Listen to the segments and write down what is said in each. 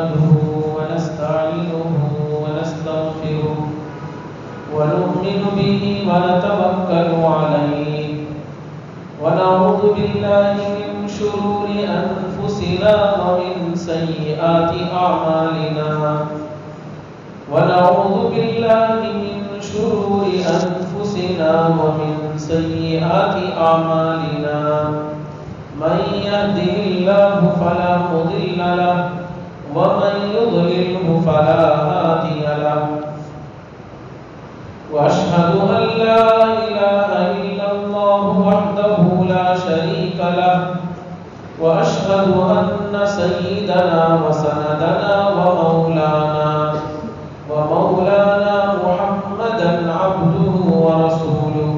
نحمده ونستعينه ونستغفره ونؤمن به ونتوكل عليه ونعوذ بالله من شرور أنفسنا ومن سيئات أعمالنا ونعوذ بالله من شرور أنفسنا ومن سيئات أعمالنا من يهده الله فلا مضل له ومن يضلله فلا هادي له وأشهد أن لا إله إلا الله وحده لا شريك له وأشهد أن سيدنا وسندنا ومولانا محمدا عبده ورسوله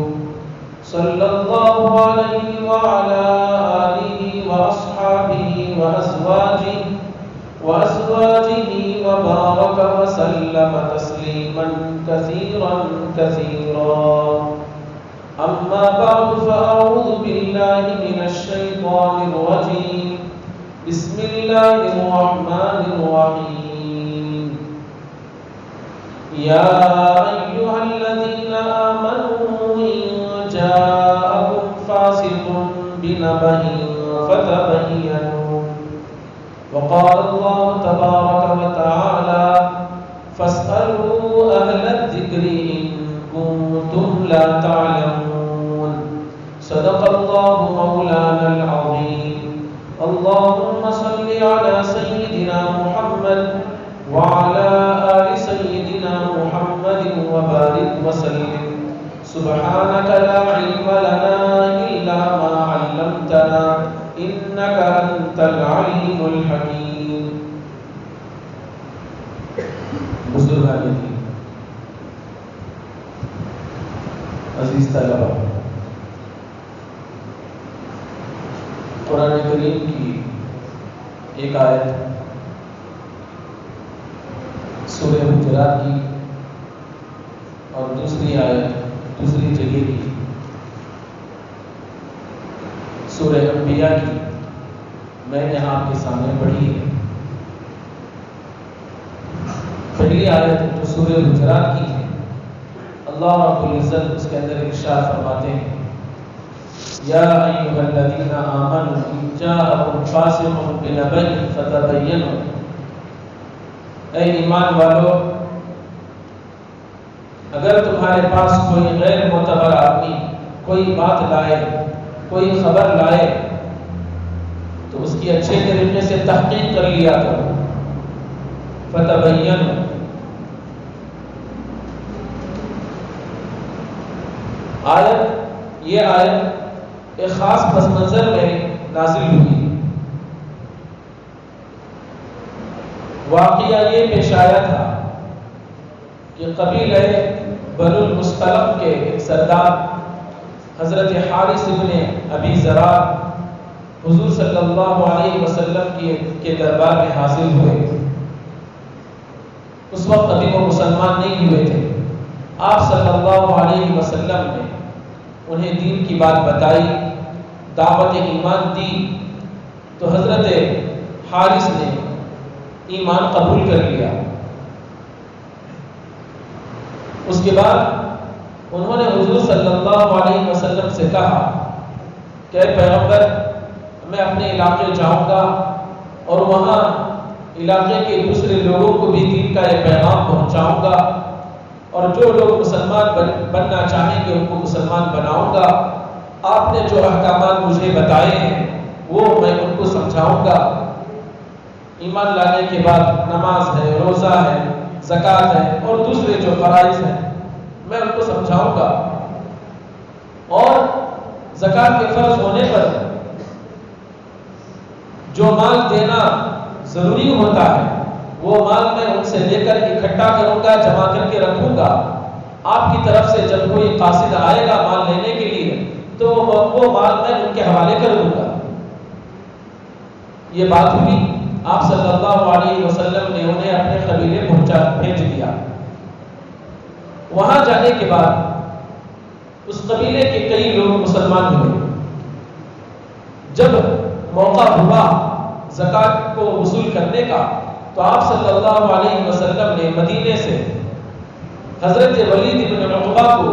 صلى الله عليه وعلى آله وأصحابه وأزواجه وبارك وسلم تسليما كثيرا أما بعد فأعوذ بالله من الشيطان الرجيم بسم الله الرحمن الرحيم يا أيها الذين آمنوا إن جاءكم فاسق بنبأ فتبينوا وقال الله تبارك وتعالى فاسألوا أهل الذكر إن كنتم لا تعلمون صدق الله مولانا العظيم اللهم صل على سيدنا محمد وعلى آل سيدنا محمد وبارك وسلم سبحانك لا علم لنا إلا ما علمتنا إنك أنت العليم الحكيم بزرگان کی عزیز طلبہ، قرآن کریم کی ایک آیت سورہ حجرات کی اور دوسری آیت دوسری جگہ کی سورہ انبیاء کی میں نے آپ کے سامنے پڑھی ہے۔ پہلی آیت جو سورہ حجرات کی ہے، اللہ رب العزت اس کے اندر ارشاد فرماتے ہیں یا ایھا الذین آمنوا ان جاءکم فاسق بنبأ فتبینوا، اے ایمان والو، اگر تمہارے پاس کوئی غیر معتبر آدمی کوئی بات لائے، کوئی خبر لائے تو اس کی اچھے طریقے سے تحقیق کر لیا کرو۔ فتبینوا، یہ آیت ایک خاص پس منظر میں نازل ہوئی۔ واقعہ یہ پیش آیا تھا کہ قبیلہ بنو المصطلق کے ایک سردار حضرت حارث ابن ابی ذرار حضور صلی اللہ علیہ وسلم کے دربار میں حاضر ہوئے۔ اس وقت ابھی وہ مسلمان نہیں ہوئے تھے۔ آپ صلی اللہ علیہ وسلم نے انہیں دین کی بات بتائی، دعوت ایمان دی، تو حضرت حارث نے ایمان قبول کر لیا۔ اس کے بعد انہوں نے حضور صلی اللہ علیہ وسلم سے کہا کہ اے پیغمبر، میں اپنے علاقے جاؤں گا اور وہاں علاقے کے دوسرے لوگوں کو بھی دین کا یہ پیغام پہنچاؤں گا، اور جو لوگ مسلمان بننا چاہیں گے ان کو مسلمان بناؤں گا۔ آپ نے جو احکامات مجھے بتائے ہیں وہ میں ان کو سمجھاؤں گا۔ ایمان لانے کے بعد نماز ہے، روزہ ہے، زکوٰۃ ہے اور دوسرے جو فرائض ہیں میں ان کو سمجھاؤں گا، اور زکوٰۃ کے فرض ہونے پر جو مال دینا ضروری ہوتا ہے وہ مال میں ان سے لے کر اکٹھا کروں گا، جمع کر کے رکھوں گا۔ آپ کی طرف سے جب کوئی قاصد آئے گا مال لینے کے لیے تو وہ مال میں ان کے حوالے کر دوں گا۔ یہ بات ہوئی، آپ صلی اللہ علیہ وسلم نے انہیں اپنے قبیلے بھیج دیا۔ وہاں جانے کے بعد اس قبیلے کے کئی لوگ مسلمان ہوئے۔ جب موقع ہوا زکوٰۃ کو وصول کرنے کا تو آپ صلی اللہ علیہ وسلم نے مدینے سے حضرت ولید بن عقبہ کو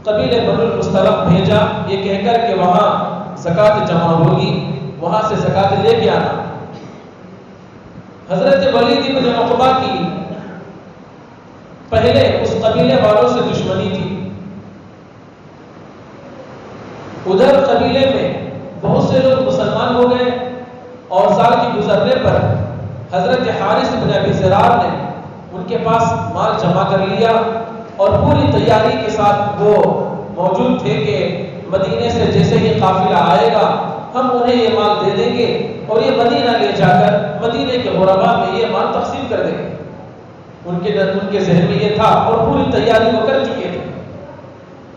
قبیلہ بنو المصطلق بھیجا، یہ کہہ کر کہ وہاں زکوٰۃ جمع ہوگی، وہاں سے زکوٰۃ لے کے آنا۔ حضرت ولید بن عقبہ کی پہلے اس قبیلے والوں سے دشمنی تھی، ادھر قبیلے میں بہت سے لوگ مسلمان ہو گئے، اور سال کے گزرنے پر حضرت حارث بن ابی ضرار نے ان کے پاس مال جمع کر لیا، اور پوری تیاری کے ساتھ وہ موجود تھے کہ مدینے سے جیسے ہی قافلہ آئے گا ہم انہیں یہ مال دے دیں گے، اور یہ مدینہ لے جا کر مدینے کے غرباء میں یہ مال تقسیم کر دیں گے۔ ان کے ذہن میں یہ تھا، اور پوری تیاری وہ کر چکے تھے۔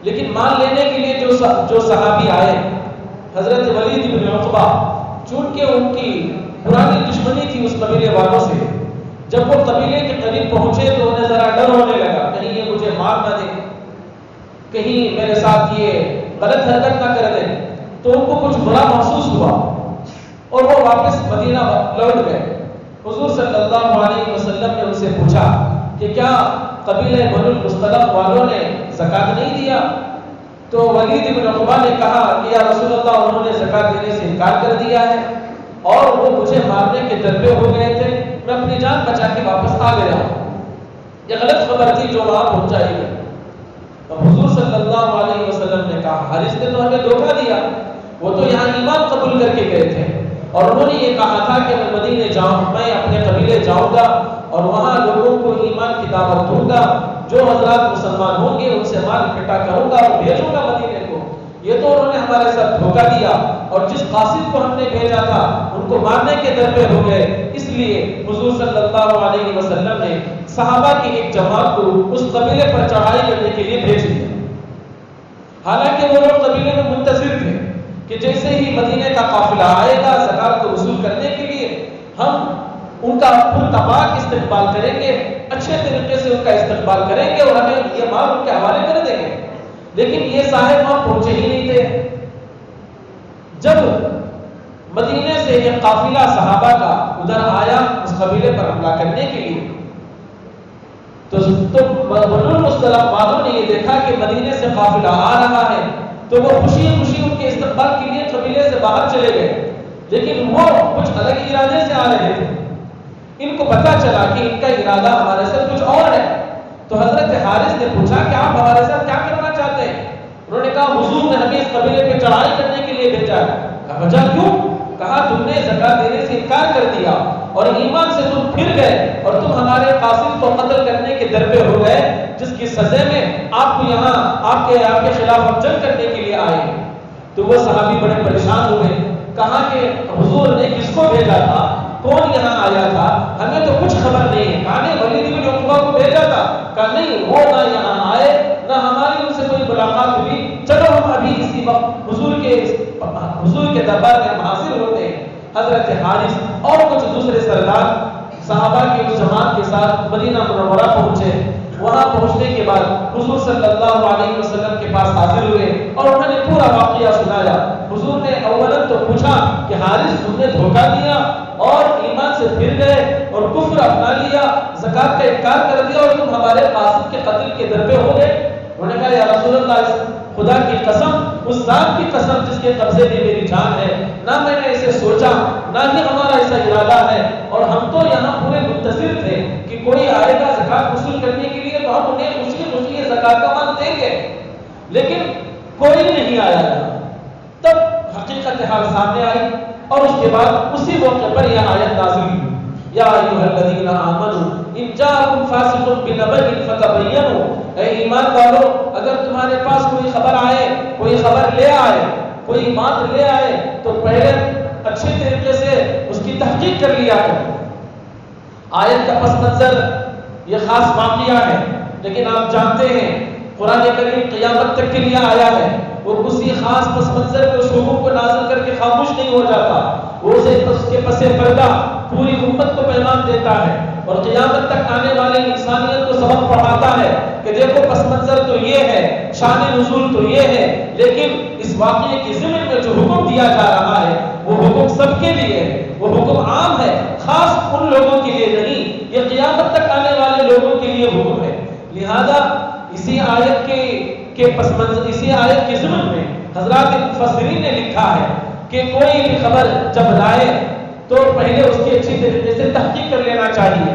لیکن مال لینے کے لیے جو صحابی آئے حضرت ولید بن عقبہ، چونکہ ان کی پرانی دشمنی تھی اس قبیلے والوں سے، جب وہ قبیلے کے قریب پہنچے تو انہیں ذرا ڈر ہونے لگا، کہیں یہ مجھے مار نہ دے، کہیں میرے ساتھ یہ غلط حرکت نہ کر دیں، تو ان کو کچھ برا محسوس ہوا، اور وہ واپس مدینہ لوٹ گئے۔ حضور صلی اللہ علیہ وسلم نے ان سے پوچھا کہ کیا قبیلہ بنو المصطلق والوں نے زکوٰۃ نہیں دیا؟ تو ولید بن عقبہ نے کہا کہ یا رسول اللہ، انہوں نے زکوٰۃ دینے سے انکار کر دیا ہے، اور وہ مجھے مارنے کے درپے ہو گئے تھے، میں اپنی جان بچا کے واپس آ گیا ہوں۔ یہ غلط خبر تھی جو وہاں پہنچائی گئی۔ اب حضور صلی اللہ علیہ وسلم نے کہا حارث نے تو ہمیں دھوکہ دیا، وہ تو یہاں ایمان قبول کر کے گئے تھے، اور انہوں نے یہ کہا تھا کہ میں مدینے جاؤں، میں اپنے قبیلے جاؤں گا اور وہاں لوگوں کو ایمان کی دعوت دوں گا، جو حضرات مسلمان ہوں گے ان سے مال اکٹھا کروں گا اور بھیجوں گا مدینے کو۔ یہ تو انہوں نے ہمارے ساتھ دھوکہ دیا، اور جس قاصد کو ہم نے بھیجا تھا ان کو مارنے کے در پہ ہو گئے۔ اس لیے حضور صلی اللہ علیہ وسلم نے صحابہ کی ایک جماعت کو اس قبیلے پر چڑھائی کرنے کے لیے بھیج دیا، حالانکہ وہ لوگ قبیلے میں منتظر تھے کہ جیسے ہی مدینے کا قافلہ آئے گا زکوٰۃ کو وصول کرنے کے لیے ہم ان کا پرتپاک استقبال کریں گے، اچھے طریقے سے ان کا استقبال کریں گے، اور ہمیں یہ مال ان کے حوالے کر دیں گے۔ لیکن یہ صاحب وہاں پہنچے ہی نہیں تھے۔ جب مدینے سے ایک قافلہ صحابہ کا ادھر آیا اس قبیلے پر حملہ کرنے کے لیے، تو بنو المصطلق والوں نے یہ دیکھا کہ مدینے سے قافلہ آ رہا ہے، تو وہ خوشی خوشی ان کے استقبال کے لیے قبیلے سے باہر چلے گئے، لیکن وہ کچھ الگ ارادے سے آ رہے تھے۔ ان کو پتا چلا کہ ان کا ارادہ ہمارے ساتھ کچھ اور ہے، تو حضرت حارث نے پوچھا کہ آپ ہمارے ساتھ کیا کرنا چاہتے ہیں؟ انہوں نے کہا حضور نے ہمیں اس قبیلے پہ چڑھائی کرنے کے لیے بھیجا ہے۔ کہا وجہ کیوں؟ کہا تم نے زکوٰۃ دینے سے انکار کر دیا، اور ایمان سے تم پھر گئے، اور تم ہمارے قاصد کو قتل کرنے کے در پہ ہو گئے، جس کی سزا میں آپ کو یہاں آپ کے خلاف ہم جنگ کرنے کے لیے آئے۔ تو وہ صحابی بڑے پریشان ہوئے، کہا کہ حضور نے کس کو بھیجا تھا، کون یہاں آیا تھا، ہمیں تو کچھ خبر نہیں ہے۔ کہا نہیں، ولید بن عقبہ کو بھیجا تھا۔ کہا نہیں، وہ نہ یہاں آئے نہ ہماری ان سے کوئی ملاقات ہوئی، چلو ہم ابھی اسی وقت حضور کے دربار میں حاضر ہوتے ہیں۔ حضرت حارث اور کچھ دوسرے سردار صحابہ کی اس جماعت کے ساتھ مدینہ منورہ پہنچے۔ وہاں پہنچنے کے بعد حضور صلی اللہ علیہ وسلم کے پاس حاضر ہوئے اور انہوں نے پورا واقعہ سنایا۔ حضور نے اولاً تو پوچھا کہ حارث تم نے دھوکہ دیا اور ایمان سے پھر گئے اور کفر اپنا لیا، زکوٰۃ کا انکار کر دیا، اور تم ہمارے قاصد کے قتل کے در پہ ہو گئے۔ انہوں نے کہا یا رسول اللہ، خدا کی قسم، اس ذات کی قسم جس کے قبضے میں میری جان ہے، نہ میں نے اسے سوچا نہ ہی ہمارا ایسا ارادہ ہے، اور ہم تو یہاں پورے منتظر تھے کہ کوئی آئے گا زکوٰۃ وصول کرنے کے لیے تو ہم انہیں خوشی خوشی زکوٰۃ کا مال دیں گے، لیکن کوئی نہیں آیا۔ تب حقیقت حال سامنے آئی، اور اس کے بعد اسی موقع پر یہ آیت نازل ہوئی، یا ایھا الذین آمنوا ان جاءکم فاسق بنبأ فتبینوا، اے ایمان والو، اگر تمہارے پاس کوئی خبر آئے، کوئی خبر لے آئے، کوئی بات لے آئے، تو پہلے اچھے طریقے سے اس کی تحقیق کر لیا کرو۔ آیت کا پس منظر یہ خاص واقعہ ہے، لیکن آپ جانتے ہیں قرآن کریم قیامت تک کے لیے آیا ہے، وہ کسی خاص پس منظر کو شعوب کو نازل کر کے خاموش نہیں ہو جاتا، وہ اس کے پس پردہ پوری امت کو پیغام دیتا ہے، اور قیامت تک آنے والے انسانیت کو سبق پڑھاتا ہے کہ دیکھو پس منظر تو یہ ہے، شان نزول تو یہ ہے، لیکن اس واقعے کی ضمن میں جو حکم دیا جا رہا ہے وہ حکم سب کے لیے ہے، وہ حکم عام ہے، خاص ان لوگوں کے لیے لیے نہیں، یہ قیامت تک آنے والے لوگوں کے لیے حکم ہے۔ لہذا اسی آیت کے پس منظر، اسی آیت کے ضمن میں حضرات مفسرین نے لکھا ہے کہ کوئی بھی خبر جب لائے تو پہلے اس کی اچھی طریقے سے تحقیق کر لینا چاہیے۔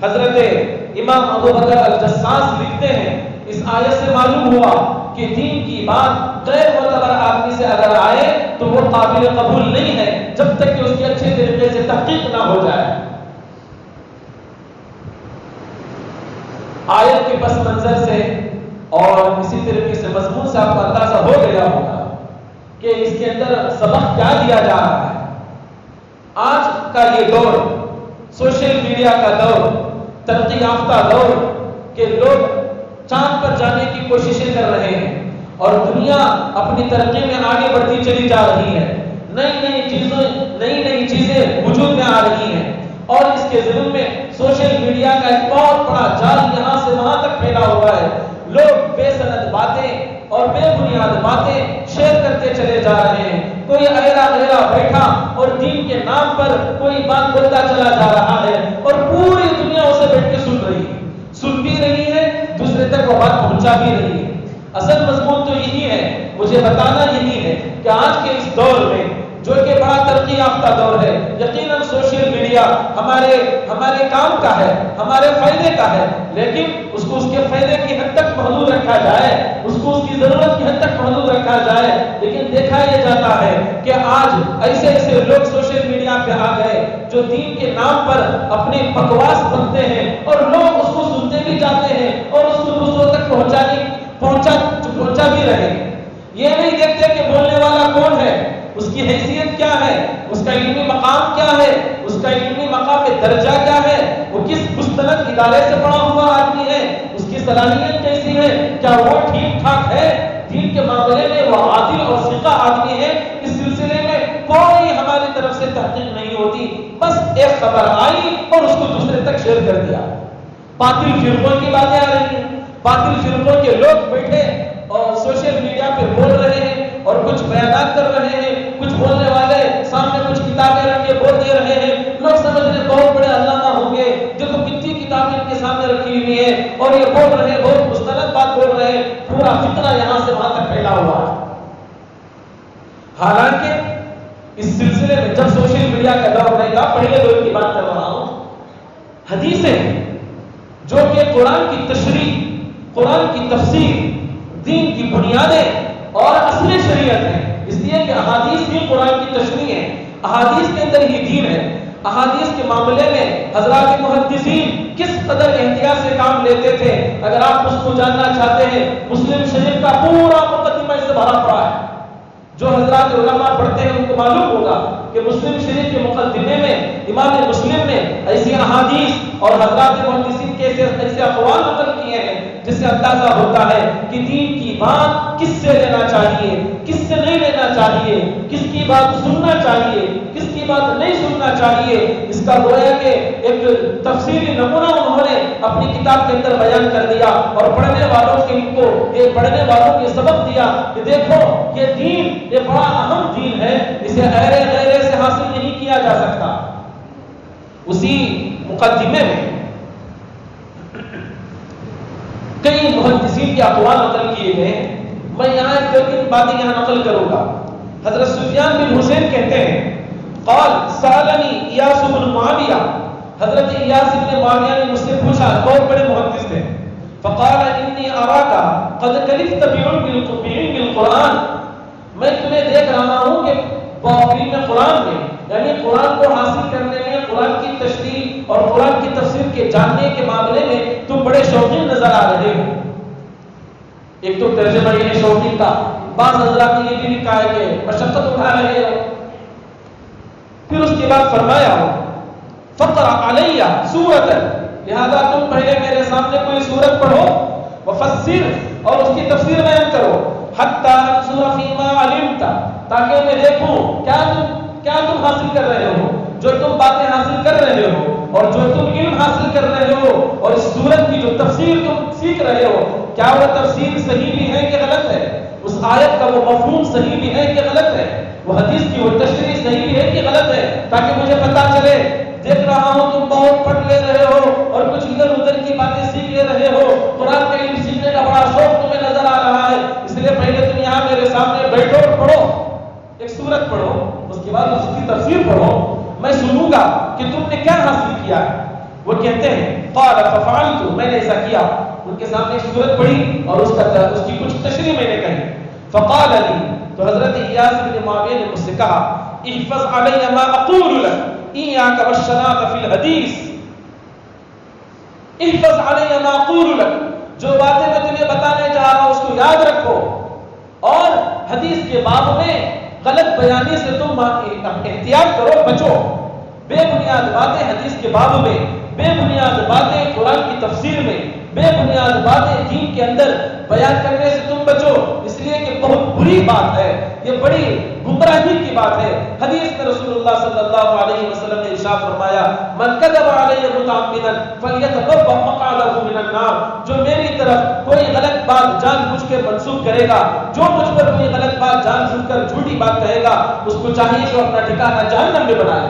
حضرت امام ابو بکر الجساس لکھتے ہیں اس آیت سے معلوم ہوا کہ دین کی بات غیر معتبر آدمی سے اگر آئے تو وہ قابل قبول نہیں ہے جب تک کہ اس کی اچھے طریقے سے تحقیق نہ ہو جائے۔ آیت کے پس منظر سے اور اسی طریقے سے مضمون سے آپ کو اندازہ ہو گیا ہوگا کہ اس کے اندر سبق کیا دیا جا رہا ہے۔ آج کا یہ دور، سوشل میڈیا کا دور، ترقی یافتہ دور کہ لوگ چاند پر جانے کی کوششیں کر رہے ہیں اور دنیا اپنی ترقی میں آگے بڑھتی چلی جا رہی ہے، نئی نئی چیزیں وجود میں آ رہی ہیں، اور اس کے ضمن میں سوشل میڈیا کا ایک بہت بڑا جال یہاں سے وہاں تک پھیلا ہوا ہے۔ لوگ بے سند باتیں اور بے بنیاد باتیں شیئر کرتے چلے جا رہے ہیں۔ کوئی ایرا غیرا بیٹھا اور دین کے نام پر کوئی بات بولتا چلا جا رہا ہے اور پوری دنیا اسے بیٹھ کے سن بھی رہی ہے، دوسرے تک وہ بات پہنچا بھی رہی ہے۔ اصل مضمون تو یہی ہے، مجھے بتانا یہی ہے کہ آج کے اس دور میں جو کہ بڑا ترقی یافتہ دور ہے، یقیناً سوشل میڈیا ہمارے کام کا ہے، ہمارے فائدے کا ہے، لیکن اس کو اس کے فائدے کی حد تک محدود رکھا جائے، اس کو اس کی ضرورت کی حد تک محدود رکھا جائے۔ لیکن دیکھا یہ جاتا ہے کہ آج ایسے لوگ سوشل میڈیا پہ آ گئے جو دین کے نام پر اپنے بکواس بنتے ہیں اور لوگ اس کو سنتے بھی جاتے ہیں اور اس کو دوسروں تک پہنچا بھی رہے ہیں۔ یہ نہیں دیکھتے کہ بولنے والا کون ہے، اس کی حیثیت کیا ہے، اس کا علمی مقام کیا ہے، اس کا علمی مقام درجہ کیا ہے، وہ کس مستند ادارے سے پڑھا ہوا آدمی ہے، اس کی صلاحیت کیسی ہے، کیا وہ ٹھیک ٹھاک ہے، دین کے معاملے میں وہ عادل اور ثقہ آدمی ہے۔ اس سلسلے میں کوئی ہماری طرف سے تحقیق نہیں ہوتی، بس ایک خبر آئی اور اس کو دوسرے تک شیئر کر دیا۔ باطل فرقوں کی باتیں آ رہی ہیں، باطل فرقوں کے لوگ بیٹھے اور سوشل میڈیا پہ بول رہے ہیں اور کچھ بیانات کر رہے ہیں، کچھ بولنے والے سامنے کچھ کتابیں رکھ کے بول دے رہے ہیں، لوگ سمجھ رہے بہت بڑے علامہ ہوں گے، دیکھو کتنی کتابیں ان کے سامنے رکھی ہوئی ہیں اور یہ بول رہے ہیں، بہت مستند بات بول رہے ہیں، پورا فتنہ یہاں سے وہاں تک پھیلا ہوا ہے۔ حالانکہ اس سلسلے میں جب سوشل میڈیا کا دور نہیں تھا، پہلے دور کی بات کر رہا ہوں، حدیثیں جو کہ قرآن کی تشریح، قرآن کی تفسیر، دین کی بنیادیں اور اصل شریعت ہیں، اس لیے کہ احادیث بھی قرآن کی تشریح ہے، احادیث کے اندر ہی دین ہے۔ احادیث کے معاملے میں حضرات محدثین کس قدر احتیاط سے کام لیتے تھے، اگر آپ اس کو جاننا چاہتے ہیں، مسلم شریف کا پورا مقدمہ اس سے بھرا پڑا ہے۔ جو حضرات علماء پڑھتے ہیں ان کو معلوم ہوگا کہ مسلم شریف کے مقدمے میں امام مسلم نے ایسی احادیث اور حضرات محدثین کے ایسے اقوال نقل کیے ہیں جس سے اندازہ ہوتا ہے کہ دین کی بات کس سے لینا چاہیے، کس سے نہیں لینا چاہیے، کس کی بات سننا چاہیے، کس کی بات نہیں سننا چاہیے۔ اس کا گویا کہ ایک تفصیلی نمونہ انہوں نے اپنی کتاب کے اندر بیان کر دیا اور پڑھنے والوں کے سبق دیا کہ دیکھو یہ دین یہ بڑا اہم دین ہے، اسے غیرے سے حاصل نہیں کیا جا سکتا۔ اسی مقدمے میں کئی محدثین کے اقوال نقل کیے گئے ہیں، میں یہاں ایک دو تین باتیں یہاں نقل کروں گا۔ حضرت سفیان بن حسین کہتے ہیں قال سالنی ایاس بن معاویہ، حضرت ایاس بن معاویہ نے مجھ سے پوچھا، بہت بڑے محدث تھے، فقال انی اراک قد کلفت بعلم القرآن، میں تمہیں دیکھ رہا ہوں کہ علم قرآن میں، یعنی قرآن کو حاصل کرنے میں، قرآن کی تشریح اور قرآن کی تفسیر کے جاننے کے معاملے میں تم بڑے شوقین نظر آ رہے ہو۔ ایک تو ترجمہ یہ شوقین کا، بعض حضرات نے یہ بھی لکھا ہے کہ مشقت اٹھا رہے ہو۔ پھر اس کے بعد فرمایا فقرأ علیہ سورۃ، لہذا تم پہلے میرے سامنے کوئی سورت پڑھو، وفسر اور اس کی تفسیر بیان کرو، حتی انظر فیما علمت، تاکہ میں دیکھوں کیا تم حاصل کر رہے ہو، جو تم باتیں حاصل کر رہے ہو اور جو تم علم حاصل کر رہے ہو، اور اس سورت کی جو تفسیر تم سیکھ رہے ہو، کیا وہ تفسیر صحیح بھی ہے کہ غلط ہے، اس آیت کا وہ مفہوم صحیح بھی ہے کہ غلط ہے، وہ حدیث کی وہ تشریح صحیح بھی ہے کہ غلط ہے، تاکہ مجھے پتا چلے۔ دیکھ رہا ہوں تم بہت پڑھ وہ کہتے ہیں قال ففعلت، میں نے ایسا کیا، ان کے سامنے ایک سورت پڑھی اور اس کی کچھ تشریح میں نے کہی. فقال علی، تو حضرت ایاس بن معاویہ نے مجھ سے کہا احفظ علی ما اقول لك ایاک والشناع فی الحدیث، احفظ علی ما اقول لك، جو باتیں میں تمہیں بتانے جا رہا ہوں اس کو یاد رکھو، اور حدیث کے باب میں غلط بیانی سے تم احتیاط کرو، بچو. بے بنیاد باتیں حدیث کے باب میں، بے بنیاد باتیں قرآن کی تفسیر میں، بے بنیاد باتیں دین کے اندر بیان کرنے سے تم بچو، اس لیے کہ بہت بری بات ہے، یہ بڑی گمراہی کی بات ہے. حدیث میں رسول اللہ صلی اللہ علیہ وسلم نے ارشاد فرمایا من کذب علی متعمدا فلیتبوأ مقعدہ من النار، جو میری طرف کوئی غلط بات جان بوجھ کے منسوب کرے گا، جو مجھ پر کوئی غلط بات جان بوجھ کر جھوٹی بات کہے گا، اس کو چاہیے کہ اپنا ٹھکانہ جہنم میں بنائے.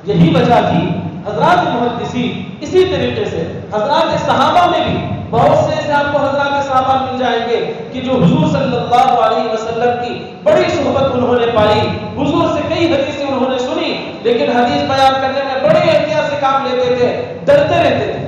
یہی وجہ تھی حضرات محدثین، اسی طریقے سے حضرات صحابہ میں بھی بہت سے ایسے آپ کو حضرات صحابہ مل جائیں گے کہ جو حضور صلی اللہ علیہ وسلم کی بڑی صحبت انہوں نے پائی، حضور سے کئی حدیثیں انہوں نے سنی، لیکن حدیث بیان کرنے میں بڑے احتیاط سے کام لیتے تھے، ڈرتے رہتے تھے.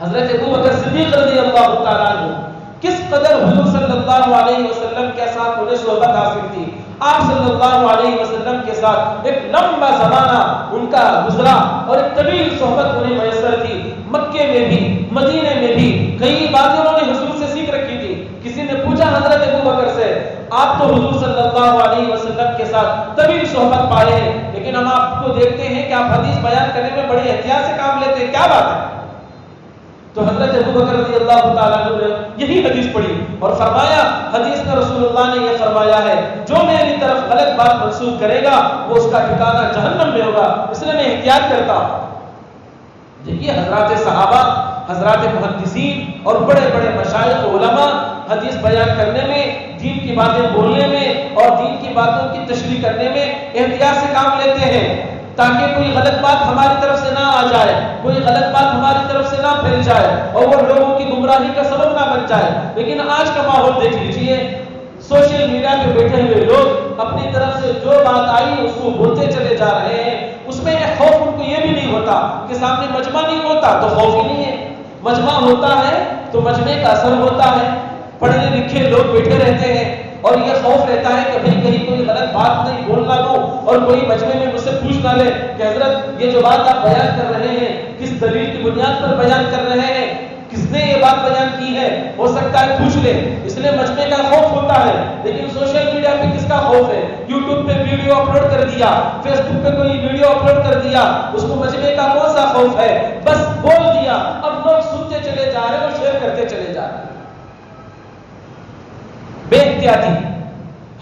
حضرت ابوبکر صدیق رضی اللہ تعالیٰ عنہ کس قدر حضور صلی اللہ علیہ وسلم کے ساتھ انہیں صحبت حاصل تھی. آپ صلی اللہ علیہ وسلم کے ساتھ ایک لمبا زمانہ ان کا گزرا اور ایک طویل صحبت انہیں میسر تھی. مکے میں بھی مدینے میں بھی کئی باتیں انہوں نے حضور سے سیکھ رکھی تھی. کسی نے پوچھا حضرت ابوبکر سے آپ تو حضور صلی اللہ علیہ وسلم کے ساتھ طویل صحبت پائے ہیں، لیکن ہم آپ کو دیکھتے ہیں کہ آپ حدیث بیان کرنے میں بڑی احتیاط سے کام لیتے ہیں، کیا بات ہے؟ تو حضرت ابوبکر رضی اللہ تعالیٰ عنہ نے یہی حدیث پڑھی اور فرمایا حدیث میں رسول اللہ نے یہ فرمایا ہے جو میری طرف غلط بات منسوخ کرے گا وہ اس کا ٹھکانہ جہنم میں ہوگا، اس لیے میں احتیاط کرتا ہوں. دیکھیے حضرات صحابہ، حضرات محدثین اور بڑے بڑے مشائخ علماء حدیث بیان کرنے میں، دین کی باتیں بولنے میں اور دین کی باتوں کی تشریح کرنے میں احتیاط سے کام لیتے ہیں تاکہ کوئی غلط بات ہماری طرف سے نہ آ جائے، کوئی غلط بات ہماری طرف سے نہ پھیل جائے اور وہ لوگوں کی گمراہی کا سبب نہ بن جائے. لیکن آج کا ماحول دیکھ لیجیے، سوشل میڈیا پہ بیٹھے ہوئے لوگ اپنی طرف سے جو بات آئی اس کو بولتے چلے جا رہے ہیں. اس میں خوف ان کو یہ بھی نہیں ہوتا کہ سامنے مجمع نہیں ہوتا تو خوف ہی نہیں ہے، مجمع ہوتا ہے تو مجمع کا اثر ہوتا ہے، پڑھے لکھے لوگ بیٹھے رہتے ہیں اور یہ خوف رہتا ہے کہ بھئی کہیں کوئی غلط بات نہیں بول نہ دو اور کوئی مجمع میں مجھ سے پوچھ نہ لے کہ حضرت یہ جو بات آپ بیان کر رہے ہیں کس دلیل کی بنیاد پر بیان کر رہے ہیں، کس نے یہ بات بیان کی ہے، ہو سکتا ہے پوچھ لے، اس لیے مجمع کا خوف ہوتا ہے. لیکن سوشل میڈیا پہ کس کا خوف ہے؟ یوٹیوب پہ ویڈیو اپلوڈ کر دیا، فیس بک پہ کوئی ویڈیو اپلوڈ کر دیا، اس کو مجمع کا کون سا خوف ہے؟ بس بول دیا، اب لوگ سنتے چلے جا رہے ہیں اور شیئر کرتے چلے جا رہے ہیں. بے احتیاطی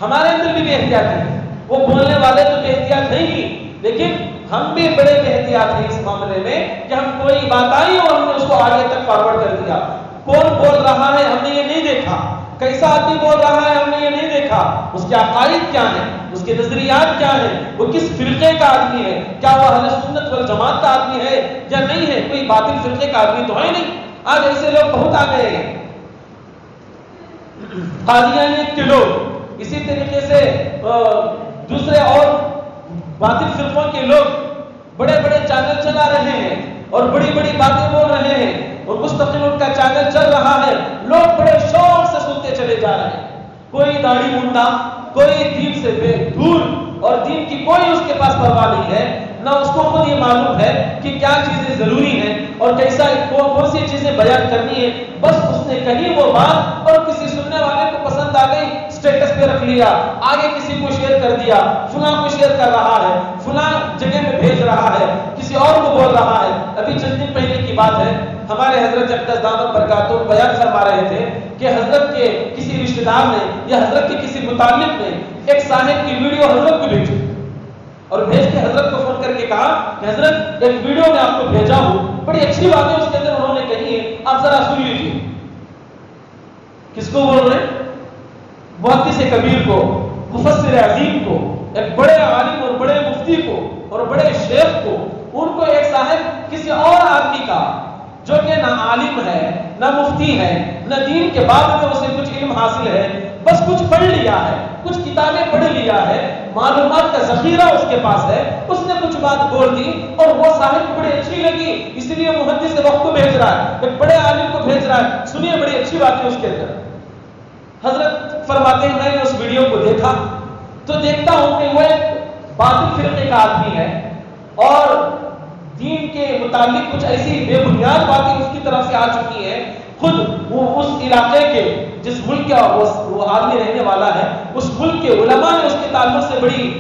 ہمارے اندر بھی بے احتیاطی ہے، وہ بولنے والے تو بے احتیاط نہیں ہی، لیکن ہم بھی بڑے بے احتیاط ہیں اس معاملے میں کہ ہم کوئی بات آئی اور ہم نے اس کو آگے تک فارورڈ کر دیا. کون بول رہا ہے ہم نے یہ نہیں دیکھا، کیسا آدمی بول رہا ہے ہم نے یہ نہیں دیکھا، اس کے عقائد کیا ہیں، اس کے نظریات کیا ہیں، وہ کس فرقے کا آدمی ہے، کیا وہ اہل سنت والجماعت کا آدمی ہے یا نہیں ہے، کوئی باطل فرقے کا آدمی تو ہے نہیں. آج ایسے لوگ بہت آ گئے ہیں، قادیانیت کے لوگ، اسی طریقے سے دوسرے اور باطل فرقوں کے لوگ بڑے بڑے چینل چلا رہے ہیں اور بڑی بڑی باتیں بول رہے ہیں اور مستقل ان کا چینل چل رہا ہے، لوگ بڑے شوق سے سنتے چلے جا رہے ہیں. کوئی داڑھی منڈا، کوئی دین سے بے دور اور دین کی کوئی اس کے پاس پرواہ نہیں ہے، نہ اس کو خود یہ معلوم ہے کہ کیا چیزیں ضروری ہیں اور کیسا کون سی چیزیں بیان کرنی ہے. بس اس نے کہی وہ بات اور کسی سننے والے کو پسند آ گئی، اسٹیٹس پہ رکھ لیا، آگے کسی کو شیئر کر دیا، فلاں کو شیئر کر رہا ہے، فلاں جگہ پہ بھیج رہا ہے، کسی اور کو بول رہا ہے. ابھی چند دن پہلے کی بات ہے، ہمارے حضرت اقدس دامت برکاتہ بیان فرما رہے تھے کہ حضرت کے کسی رشتہ دار نے یا حضرت کے کسی متعلق نے ایک صاحب کی ویڈیو حضرت کو بھیجی اور بھیج کے حضرت کو فون کر کے کہا کہ حضرت ایک ویڈیو میں آپ کو بھیجا ہوں، بڑی اچھی باتیں اس کے اندر انہوں نے کہی ہیں، آپ ذرا سن لیجیے. کس کو بول رہے ہیں؟ محدث کبیر کو، مفسر عظیم کو، ایک بڑے عالم اور بڑے مفتی کو اور بڑے شیخ کو. ان کو ایک صاحب کسی اور آدمی کا جو کہ نہ عالم ہے نہ مفتی ہے نہ دین کے بعد میں اسے کچھ علم حاصل ہے، بس کچھ پڑھ لیا ہے، کچھ کتابیں پڑھ لیا ہے، معلومات کا ذخیرہ اس کے پاس ہے، اس نے کچھ بات بول دی اور وہ صاحب کو بڑی اچھی لگی اس لیے محدث وقت کو بھیج رہا ہے، ایک بڑے عالم کو بھیج رہا ہے. سنیے بڑی اچھی بات ہے اس کے اندر. حضرت فرماتے ہیں میں نے اس ویڈیو کو دیکھا تو دیکھتا ہوں کہ وہ ایک باطل فرقے کا آدمی ہے اور دین کے متعلق کچھ ایسی بے بنیاد باتیں اس کی طرف سے آ چکی ہیں. خود وہ اس علاقے کے جس ملک کا وہ آدمی رہنے والا ہے اس ملک کے علماء نے اس کے تعلق سے بڑی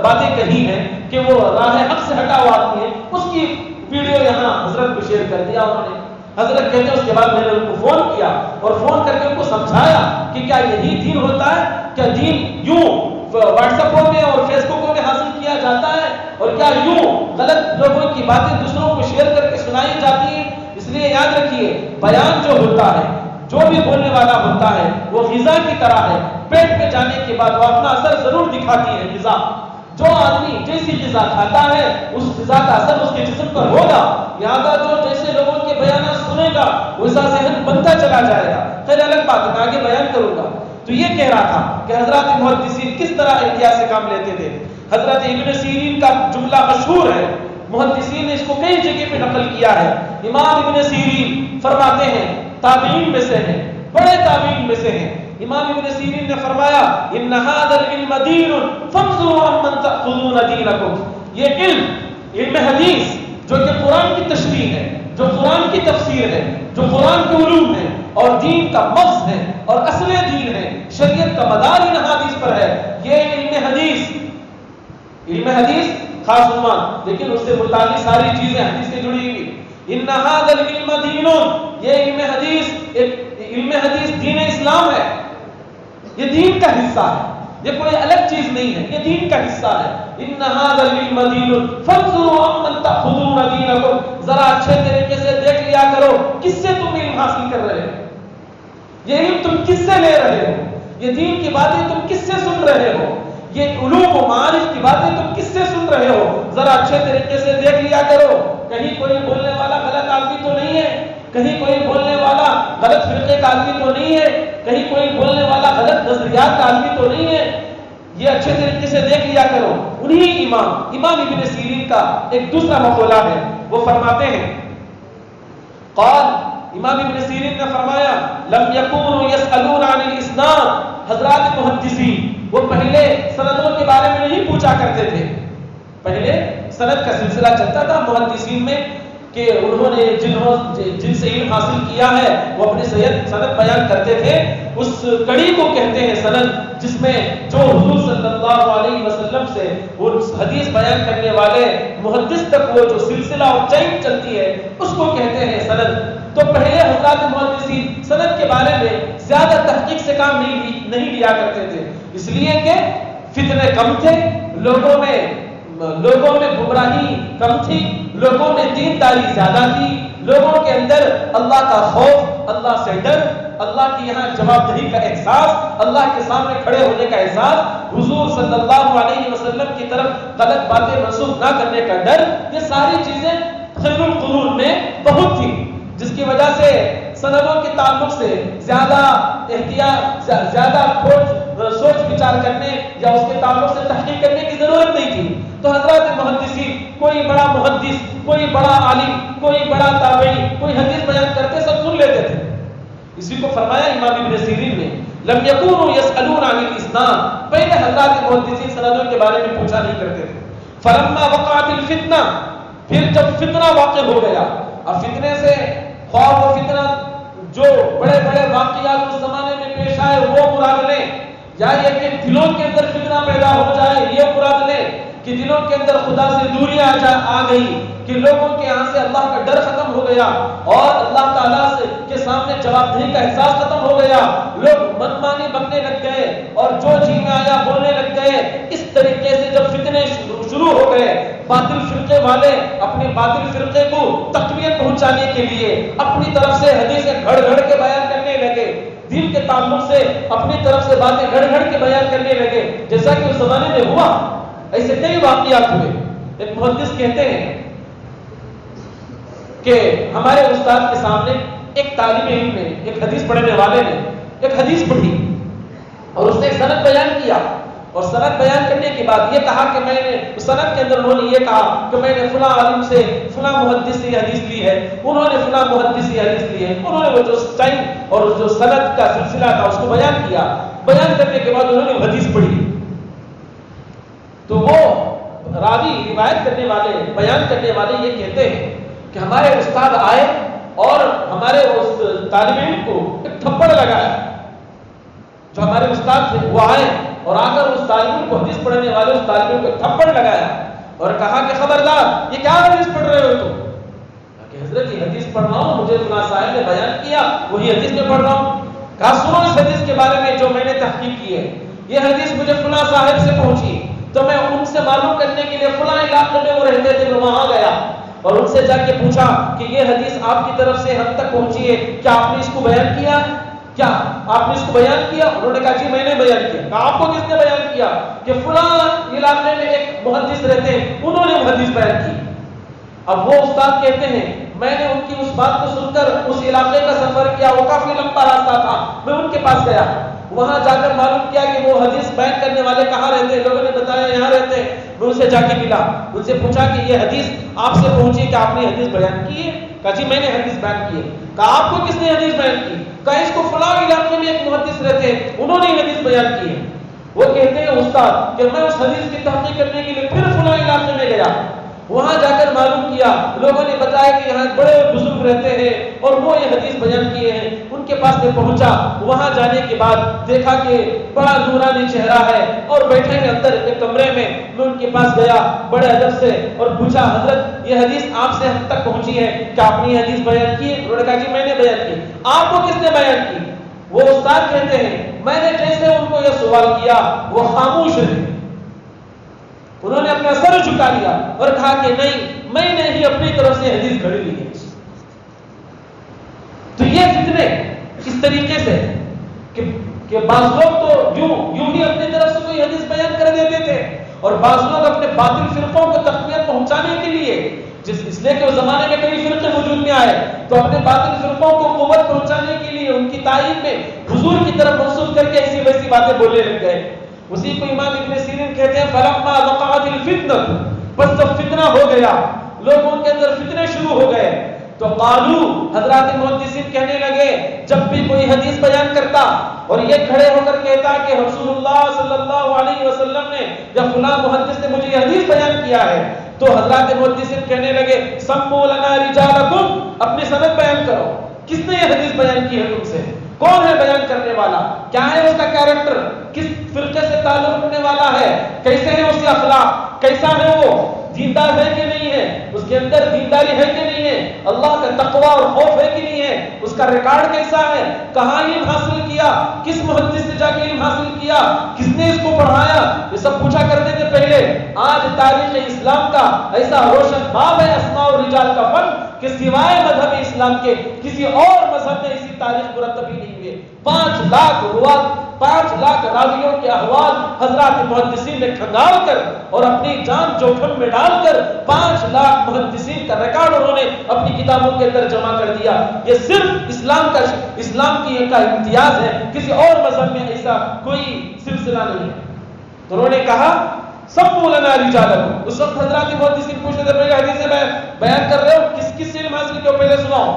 باتیں کہی ہیں کہ وہ راہ حق سے ہٹا ہوا آدمی ہے. اس کی ویڈیو یہاں حضرت کو شیئر کر دیا انہوں نے. حضرت کہتے ہیں اس کے بعد میں نے ان کو فون کیا اور فون کر کے ان کو سمجھایا کہ کیا یہی دین ہوتا ہے؟ کیا دین یوں واٹس ایپوں میں اور فیس بکوں میں حاصل کیا جاتا ہے؟ اور کیا یوں غلط لوگوں کی باتیں دوسروں کو شیئر کر کے سنائی جاتی ہیں؟ اس لیے یاد رکھیے بیان جو ہوتا ہے، جو بھی بولنے والا ہوتا ہے وہ غذا کی طرح ہے. پیٹ میں جانے کے بعد وہ اپنا اثر ضرور دکھاتی ہے غذا. جو آدمی جیسی غذا کھاتا ہے اس غذا کا اثر اس کے جسم پر ہوگا. لہذا جو جیسے لوگوں کے بیانات سنے گا ویسا ذہن بنتا چلا جائے گا. خیر الگ بات ہے، میں آگے بیان کروں گا. تو یہ کہہ رہا تھا کہ حضرات محدثین کس طرح احتیاط سے کام لیتے تھے. حضرت ابن سیرین کا جملہ مشہور ہے، محدثین نے اس کو کئی جگہ پہ نقل کیا ہے. امام ابن سیرین فرماتے ہیں تابعین میں سے ہیں، بڑے تابعین میں سے ہیں. امام ابن سیرین نے فرمایا ان هذا العلم دین فانظروا عمن تاخذون دینکم. یہ علم حدیث جو کہ قرآن کی تشریح ہے، جو قرآن کی تفسیر ہے، جو قرآن کے علوم ہے اور دین کا مغز ہے اور اصل دین ہے، شریعت کا مدار ان حدیث پر ہے. یہ علم حدیث خاص عنوان، لیکن اس سے متعلق ساری چیزیں حدیث سے جڑی ہوئی. ان هذا العلم دین، یہ علم حدیث دین اسلام ہے، یہ دین کا حصہ ہے، یہ کوئی الگ چیز نہیں ہے، یہ دین کا حصہ ہے. ان هذا العلم دین فانظروا عمن تاخذون دینکم. ذرا اچھے طریقے سے دیکھ لیا کرو کس سے تم علم حاصل کر رہے ہو، یہ علم تم کس سے لے رہے ہو، یہ دین کی باتیں تم کس سے سن رہے ہو، یہ علوم و معارف کی باتیں تم کس سے سن رہے ہو. ذرا اچھے طریقے سے دیکھ لیا کرو. کہیں کوئی بولنے والا غلط آدمی تو نہیں ہے، کہیں کوئی بولنے والا غلط فرقے کا آدمی تو نہیں ہے، کہیں کوئی بولنے والا غلط نظریات کا آدمی تو نہیں ہے. یہ اچھے طریقے سے دیکھ لیا کرو. انہی امام ابن سیرین کا ایک دوسرا مقولہ ہے، وہ فرماتے ہیں قال، امام ابن سیرین نے فرمایا لم یکونوا یسألون عن الاسناد. حضرات محدثین وہ پہلے سندوں کے بارے میں نہیں پوچھا کرتے تھے. پہلے سند کا سلسلہ چلتا تھا محدثین میں کہ انہوں نے جن سے علم حاصل کیا ہے وہ اپنے سند بیان کرتے تھے. اس کڑی کو کہتے ہیں سند، جس میں جو حضور صلی اللہ علیہ وسلم سے اس حدیث بیان کرنے والے محدث تک وہ جو سلسلہ اور چین چلتی ہے اس کو کہتے ہیں سند. تو پہلے حضرات محدثین سند کے بارے میں زیادہ تحقیق سے کام نہیں لیا کرتے تھے، اس لیے کہ فتنے کم تھے، لوگوں میں گمراہی کم تھی، لوگوں میں دینداری زیادہ تھی، لوگوں کے اندر اللہ کا خوف، اللہ سے ڈر، اللہ کی یہاں جواب دہی کا احساس، اللہ کے سامنے کھڑے ہونے کا احساس، حضور صلی اللہ علیہ وسلم کی طرف غلط باتیں منسوخ نہ کرنے کا ڈر، یہ ساری چیزیں خیر القرون میں بہت تھی، جس کی وجہ سے سندوں کے تعلق سے زیادہ احتیاط، زیادہ سوچ بچار کرنے یا اس کے تعلق سے تحقیق کرنے کی ضرورت نہیں تھی. تو حضرات محدثین کوئی بڑا محدث، کوئی بڑا عالم، کوئی بڑا تابعی کوئی حدیث بیان کرتے سب سن لیتے تھے. اسی کو فرمایا امام ابن سیرین نے لم یکونوا یسألون عن الاسناد. پہلے حضرات محدثین سندوں کے بارے میں پوچھا نہیں کرتے تھے. فلما وقعت الفتنہ، پھر جب فتنہ واقع ہو گیا، اب فتنے سے خواب و فتنہ جو بڑے بڑے واقعات اس زمانے میں پیش آئے وہ مراد لیں، یا یہ کہ دلوں کے اندر فتنہ پیدا ہو جائے یہ مراد لیں، کہ دلوں کے اندر خدا سے دوری آ گئی، کہ لوگوں کے یہاں سے اللہ کا ڈر ختم ہو گیا اور اللہ تعالیٰ کے سامنے جواب دہی کا احساس ختم ہو گیا، لوگ منمانی بکنے لگ گئے اور جو جی میں آیا بولنے لگ گئے. اس طریقے سے جب فتنے شروع ہو گئے، باطل فرقے والے اپنے باطل فرقے کو تقویت پہنچانے کے لیے اپنی طرف سے حدیثیں گھڑ گھڑ کے بیان کرنے لگے، دین کے تعلق سے اپنی طرف سے باتیں گھڑ گھڑ کے بیان کرنے لگے، جیسا کہ اس زمانے میں ہوا. ایسے کئی واقعات ہوئے. ایک محدث کہتے ہیں کہ ہمارے استاد کے سامنے ایک طالب علم نے، ایک حدیث پڑھنے والے نے ایک حدیث پڑھی اور اس نے ایک سند بیان کیا. اور سند بیان کرنے کے بعد یہ کہا کہ میں نے سند کے اندر انہوں نے یہ کہا کہ میں نے فلاں عالم سے فلاں محدث سے حدیث لی ہے، انہوں نے فلاں محدث سے حدیث لی ہے، انہوں نے وہ جو سٹائل اور جو سند کا سلسلہ تھا اس کو بیان کیا، بیان کرنے کے بعد انہوں نے حدیث پڑھی، تو وہ راوی روایت کرنے والے بیان کرنے والے یہ کہتے ہیں کہ ہمارے استاد آئے اور ہمارے اس طالب علم کو ایک تھپڑ لگایا، جو ہمارے استاد تھے وہ آئے اور آ کر اس طالب علم کو حدیث پڑھنے والے اس طالب علم کو تھپڑ لگایا اور کہا کہ خبردار یہ کیا حدیث پڑھ رہے ہو تم؟ کہ حضرت یہ حدیث پڑھ رہا ہوں، مجھے فلاں صاحب نے بیان کیا وہی حدیث میں پڑھ رہا ہوں۔ کہا سنو اس حدیث کے بارے میں جو میں نے تحقیق کی ہے، یہ حدیث مجھے فلاں صاحب سے پہنچی تو میں ان سے معلوم کرنے کے لیے فلاں علاقے میں وہ رہتے تھے، میں وہاں گیا اور ان سے جا کے پوچھا کہ یہ حدیث آپ کی طرف سے ہم تک پہنچی ہے، کیا آپ نے اس کو بیان کیا؟ کیا آپ نے اس کو بیان کیا؟ انہوں نے کہا جی میں نے بیان کیا۔ کہا آپ کو کس نے بیان کیا؟ کہ فلاں علاقے میں ایک محدث رہتے ہیں، انہوں نے حدیث بیان کی۔ اب وہ استاد کہتے ہیں میں نے ان کی اس بات کو سن کر اس علاقے کا سفر کیا، وہ کافی لمبا راستہ تھا، میں ان کے پاس گیا، وہاں جا کر معلوم کیا کہ وہ حدیث بیان کرنے والے کہاں رہتے ہیں، لوگوں نے بتایا یہاں رہتے ہیں، میں ان سے جا کے ملا، ان سے پوچھا کہ یہ حدیث آپ سے پہنچی کہ آپ نے حدیث بیان کی ہے؟ کہا جی میں نے حدیث بیان کی ہے۔ کہا آپ کو کس نے حدیث بیان کی؟ کہا اس کو فلاں علاقے میں ایک محدث رہتے ہیں، انہوں نے حدیث بیان کی ہے۔ وہ کہتے ہیں استاد کہ میں اس حدیث کی تحقیق کرنے کے لیے پھر فلاں علاقے میں گیا، وہاں جا کر معلوم کیا، لوگوں نے بتایا کہ یہاں بڑے بزرگ رہتے ہیں اور وہ یہ حدیث بیان کیے ہیں۔ ان کے پاس میں پہنچا، وہاں جانے کے بعد دیکھا کہ بڑا نورانی چہرہ ہے اور بیٹھے ہیں اندر ایک کمرے میں، میں ان کے پاس گیا بڑے ادب سے اور پوچھا حضرت یہ حدیث آپ سے ہم تک پہنچی ہے، کیا آپ نے یہ حدیث بیان کی ہے؟ انہوں نے کہا جی میں نے بیان کی۔ آپ کو کس نے بیان کی؟ وہ استاد کہتے ہیں میں نے جیسے ان کو یہ سوال کیا وہ خاموش رہے، انہوں نے اپنا سر جھکا لیا اور کہا کہ نہیں میں نے ہی اپنی طرف سے حدیث گھڑی لی ہے۔ تو یہ فتنے اس طریقے سے کہ بعض لوگ تو یوں ہی اپنی طرف سے کوئی حدیث بیان کر دیتے تھے اور بعض لوگ اپنے باطل فرقوں کو تقویت پہنچانے کے لیے، اس لیے کہ اس زمانے میں کئی فرقے وجود میں آئے، تو اپنے باطل فرقوں کو قوت پہنچانے کے لیے ان کی تعریف میں حضور کی طرف منسوب کر کے ایسی ویسی باتیں بولنے لگ گئے۔ اسی کو امام ابن سیرین کہتے ہیں فلما وقعت الفتنہ، بس جب فتنہ ہو گیا، لوگوں کے اندر فتنے شروع ہو گئے، تو قالو حضرات محدثین کہنے لگے جب بھی کوئی حدیث بیان کرتا اور یہ کھڑے ہو کر کہتا کہ رسول اللہ صلی اللہ علیہ وسلم نے یا فلاں محدث نے مجھے یہ حدیث بیان کیا ہے، تو حضرات محدثین کہنے لگے سموا لنا رجالکم، اپنی سند بیان کرو، کس نے یہ حدیث بیان کی ہے تم سے، کون ہے بیان کرنے والا، کیا ہے اس کا کیریکٹر، کس فرقے سے تعلق رکھنے والا ہے، کیسے ہے اس کے اخلاق، کیسا ہے وہ، دیندار ہے کہ نہیں ہے، اس کے اندر دینداری ہے کہ نہیں ہے، اللہ کا تقوی اور خوف ہے کہ نہیں ہے، اس کا ریکارڈ کیسا ہے، کہاں علم حاصل کیا، کس محدث سے جا کے علم حاصل کیا، کس نے اس کو پڑھایا، یہ سب پوچھا کرتے تھے پہلے۔ آج تاریخ اسلام کا ایسا روشن باب ہے اسماء اور رجال کا فن کہ سوائے مذہب اسلام کے کسی اور مذہب میں ایسی تاریخ مرتب ہی نہیں ہوئے۔ 5 لاکھ روات، 5 لاکھ راویوں کے احوال حضرات محدثین نے کھنگال کر اور اپنی جان جوخم میں ڈال کر 5 لاکھ محدثین کا ریکارڈ انہوں نے اپنی کتابوں کے اندر جمع کر دیا۔ یہ صرف اسلام کی ایک امتیاز ہے، کسی اور مذہب میں ایسا کوئی سلسلہ نہیں ہے۔ تو انہوں نے کہا سموا لنا رجالکم، اس وقت حضرات محدثین پوچھتے تھے پہلے حدیث میں بیان کر رہے ہو کس علم حاصل کیا پہلے سناؤ،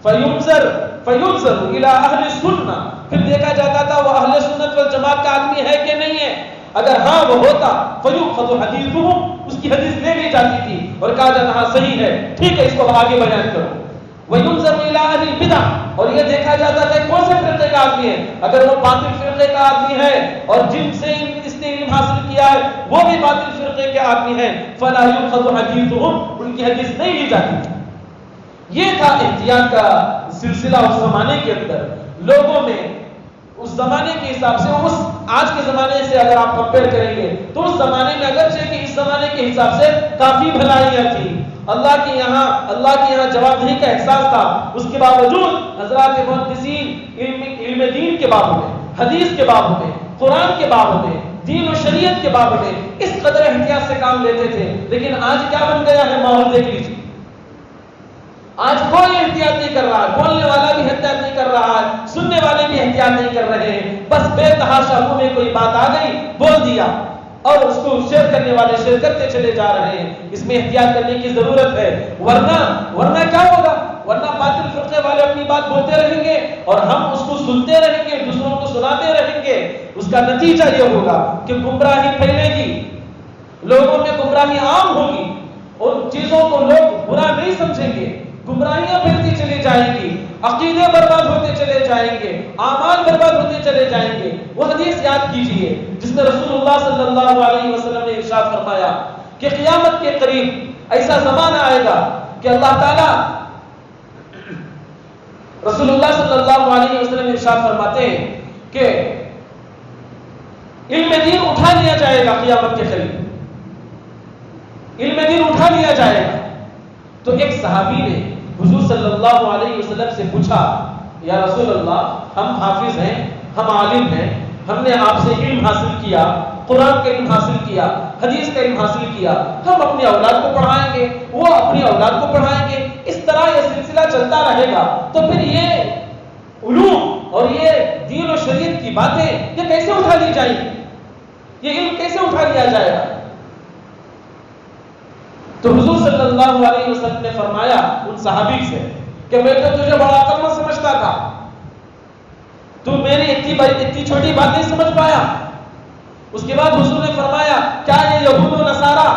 فینظر الی اہل السنہ، پھر دیکھا جاتا تھا وہ اہل سنت والجماعت کا آدمی ہے کہ نہیں ہے، اگر ہاں وہ ہوتا فیؤخذ حدیثہم، اس کی حدیث لے لی جاتی تھی اور کہا جاتا ہاں صحیح ہے، ٹھیک ہے اس کو آگے بیان کرو۔ وینظر الی اہل البدع، اور یہ دیکھا جاتا تھا کون سے فرقے کا آدمی ہے، اگر وہ باطل فرقے کا آدمی ہے اور جن سے اس نے علم حاصل کیا ہے وہ بھی باطل فرقے کے آدمی ہیں، فلا یؤخذ حدیثہم، ان کی حدیث نہیں لی جاتی۔ یہ تھا احتیاط کا سلسلہ اس زمانے کے اندر، لوگوں میں اس زمانے کے حساب سے، اس آج کے زمانے سے اگر آپ کمپیئر کریں گے تو اس زمانے میں اگرچہ کہ اس زمانے کے حساب سے کافی بھلائیاں تھیں، اللہ کے یہاں جوابدہی کا احساس تھا، اس کے باوجود حضرات محدثین علم دین کے باب میں، حدیث کے باب میں، قرآن کے باب میں، دین و شریعت کے باب میں اس قدر احتیاط سے کام لیتے تھے۔ لیکن آج کیا بن گیا ہے ماحول دیکھ لیجیے، آج کوئی احتیاط نہیں کر رہا، بولنے والا بھی احتیاط نہیں کر رہا ہے، سننے والے بھی احتیاط نہیں کر رہے ہیں، بس بے تحاشا منہ میں کوئی بات آ گئی بول دیا اور اس کو شیئر کرنے والے شیئر کرتے چلے جا رہے ہیں۔ اس میں احتیاط کرنے کی ضرورت ہے، ورنہ کیا ہوگا؟ ورنہ باطل فرقے والے اپنی بات بولتے رہیں گے اور ہم اس کو سنتے رہیں گے، دوسروں کو سناتے رہیں گے۔ اس کا نتیجہ یہ ہوگا کہ گمراہی پھیلے گی، لوگوں میں گمراہی عام ہوگی، ان چیزوں کو لوگ برا نہیں سمجھیں گے، گمراہیاں پھیلتی چلی جائیں گی، عقیدے برباد ہوتے چلے جائیں گے، اعمال برباد ہوتے چلے جائیں گے۔ وہ حدیث یاد کیجئے جس میں رسول اللہ صلی اللہ علیہ وسلم نے ارشاد فرمایا کہ قیامت کے قریب ایسا زمانہ آئے گا کہ اللہ تعالیٰ، رسول اللہ صلی اللہ علیہ وسلم ارشاد فرماتے ہیں کہ علم دین اٹھا لیا جائے گا، قیامت کے قریب علم دین اٹھا لیا جائے گا۔ تو ایک صحابی نے حضور صلی اللہ علیہ وسلم سے پوچھا، یا رسول اللہ، ہم حافظ ہیں، ہم عالم ہیں، ہم نے آپ سے علم حاصل کیا، قرآن کا علم حاصل کیا، حدیث کا علم حاصل کیا، ہم اپنی اولاد کو پڑھائیں گے، وہ اپنی اولاد کو پڑھائیں گے، اس طرح یہ سلسلہ چلتا رہے گا، تو پھر یہ علوم اور یہ دین و شریعت کی باتیں یہ کیسے اٹھا لی جائیں گی؟ یہ علم کیسے اٹھا لیا جائے گا؟ تو حضور صلی اللہ علیہ وسلم نے فرمایا ان صحابی سے کہ میں تو تجھے بڑا عقل مند سمجھتا تھا، تو میری اتنی چھوٹی بات نہیں سمجھ پایا۔ اس کے بعد حضور نے فرمایا، کیا یہ یہود و نصارہ،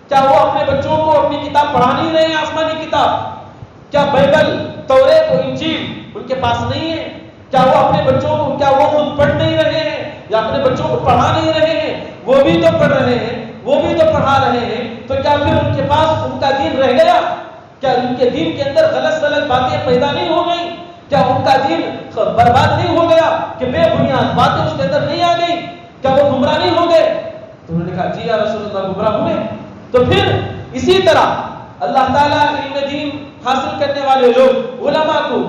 کیا وہ اپنے بچوں کو اپنی کتاب پڑھا نہیں رہے ہیں، آسمانی کتاب؟ کیا بائبل، توریت و انجیل ان کے پاس نہیں ہے؟ کیا وہ اپنے بچوں کو، کیا وہ خود پڑھ نہیں رہے ہیں یا اپنے بچوں کو پڑھا نہیں رہے ہیں؟ وہ بھی تو پڑھ رہے ہیں، وہ بھی تو پڑھا رہے ہیں، تو کیا پھر ان کے پاس ان کا دین رہ گیا؟ کیا ان کے دین کے اندر غلط باتیں پیدا نہیں ہو گئی؟ کیا ان کا دین برباد نہیں ہو گیا کہ بے بنیاد باتیں اس کے اندر نہیں آ گئی؟ کیا وہ گمراہ نہیں ہو گئے؟ تو انہوں نے کہا جی یا رسول اللہ، گمراہ ہوئے۔ تو پھر اسی طرح اللہ تعالیٰ علم دین حاصل کرنے والے لوگ علماء کو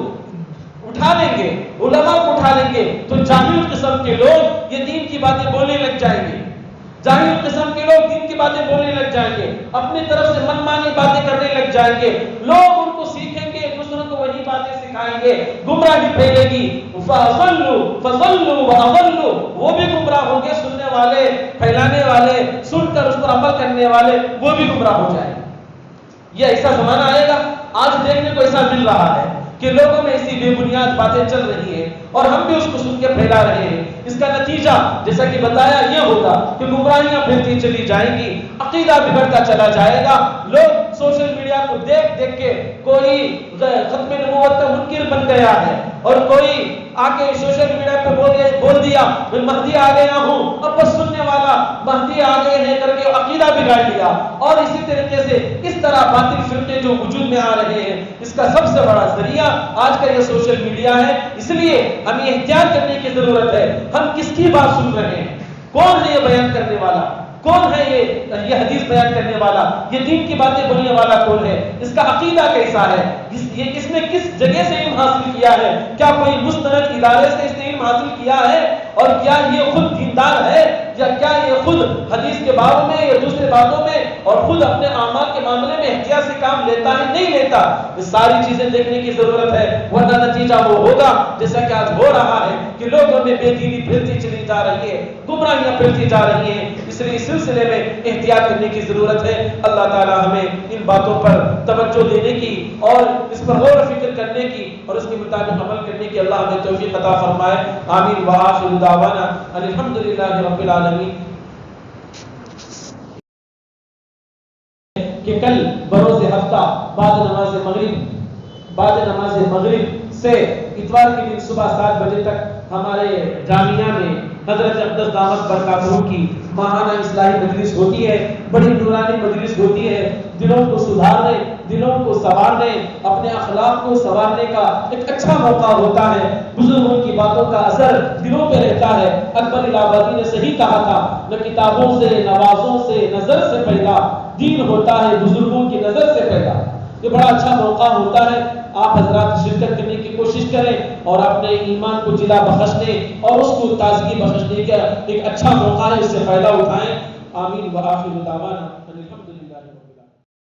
اٹھا لیں گے، علماء کو اٹھا لیں گے، تو جاہل قسم کے لوگ یہ دین کی باتیں بولنے لگ جائیں گے، جاہل قسم کے لوگ دین کی باتیں بولنے لگ جائیں گے، اپنی طرف سے من مانی باتیں کرنے لگ جائیں گے، لوگ ان کو سیکھیں گے، دوسروں کو وہی باتیں سکھائیں گے، گمراہی پھیلے گی۔ فَضَلُّوا وَأَضَلُّوا، وہ بھی گمراہ ہوں گے، سننے والے، پھیلانے والے، سن کر اس پر عمل کرنے والے، وہ بھی گمراہ ہو جائیں گے۔ یہ ایسا زمانہ آئے گا، آج دیکھنے کو ایسا مل رہا ہے کہ لوگوں میں ایسی بے بنیاد باتیں چل رہی ہیں اور ہم بھی اس کو سن کے پھیلا رہے ہیں۔ اس کا نتیجہ جیسا کہ بتایا یہ ہوگا کہ گمراہیاں پھیلتی چلی جائیں گی، عقیدہ بگڑتا چلا جائے گا، لوگ سوشل میڈیا کو دیکھ دیکھ کے کوئی ختم نبوت کا منکر بن گیا ہے اور کوئی آ کے سوشل میڈیا پہ بول دیا میں مہدی آ گیا ہوں، اب بس سننے والا مہدی آ گئے ہیں کر کے عقیدہ بگاڑ لیا۔ اور اسی طریقے سے اس طرح باطل فرقے جو وجود میں آ رہے ہیں، اس کا سب سے بڑا ذریعہ آج کا یہ سوشل میڈیا ہے۔ اس لیے ہمیں احتیاط کرنے کی ضرورت ہے، ہم کس کی بات سن رہے ہیں، کون ہے یہ بیان کرنے والا، کون ہے یہ حدیث بیان کرنے والا، یہ دین کی باتیں بولنے والا کون ہے، اس کا عقیدہ کیسا ہے، اس نے کس جگہ سے علم حاصل کیا ہے، کیا کوئی مستند ادارے سے اس نے علم حاصل کیا ہے، اور کیا یہ خود دیندار ہے یا کیا یہ خود حدیث کے باروں میں یا دوسرے باتوں میں اور خود اپنے اعمال کے معاملے میں احتیاط سے کام لیتا ہے نہیں لیتا۔ یہ ساری چیزیں دیکھنے کی ضرورت ہے، ورنہ نتیجہ وہ ہوگا جیسا کہ آج ہو رہا ہے کہ لوگوں میں بے دینی پھیلتی چلی جا رہی ہے، گمراہیاں پھیلتی جا رہی ہیں۔ اس لیے اس سلسلے میں احتیاط کرنے کی ضرورت ہے۔ اللہ تعالی ہمیں ان باتوں پر توجہ دینے کی اور اس پر غور و فکر کرنے کی اور اس کے مطابق عمل کرنے کی اللہ ہمیں توفیق عطا فرمائے۔ آمین وآخر دعوانا الحمدللہ رب العالمین۔ کہ کل بروز ہفتہ بعد نماز مغرب سے اتوار کے دن صبح 7 بجے تک ہمارے جامعہ میں حضرت اقدس دامت برکاتہ کی ماہانہ اصلاحی مجلس ہوتی ہے، بڑی نورانی مجلس ہوتی ہے۔ دلوں کو سدھارنے، دلوں کو سنوارنے، اپنے اخلاق کو سنوارنے کا ایک اچھا موقع ہوتا ہے۔ بزرگوں کی باتوں کا اثر دلوں پہ رہتا ہے۔ اکبر الہ آبادی نے صحیح کہا تھا، نہ کتابوں سے، نوازوں سے، نظر سے پیدا دین ہوتا ہے، بزرگوں کی نظر سے پیدا۔ یہ بڑا اچھا موقع ہوتا ہے، آپ حضرات شرکت کرنے کی کوشش کریں اور اپنے ایمان کو جلا بخشنے اور اس کو تازگی بخشنے کا ایک اچھا موقع ہے، اس سے فائدہ اٹھائیں۔ آمین وآخر دعوانا الحمدللہ۔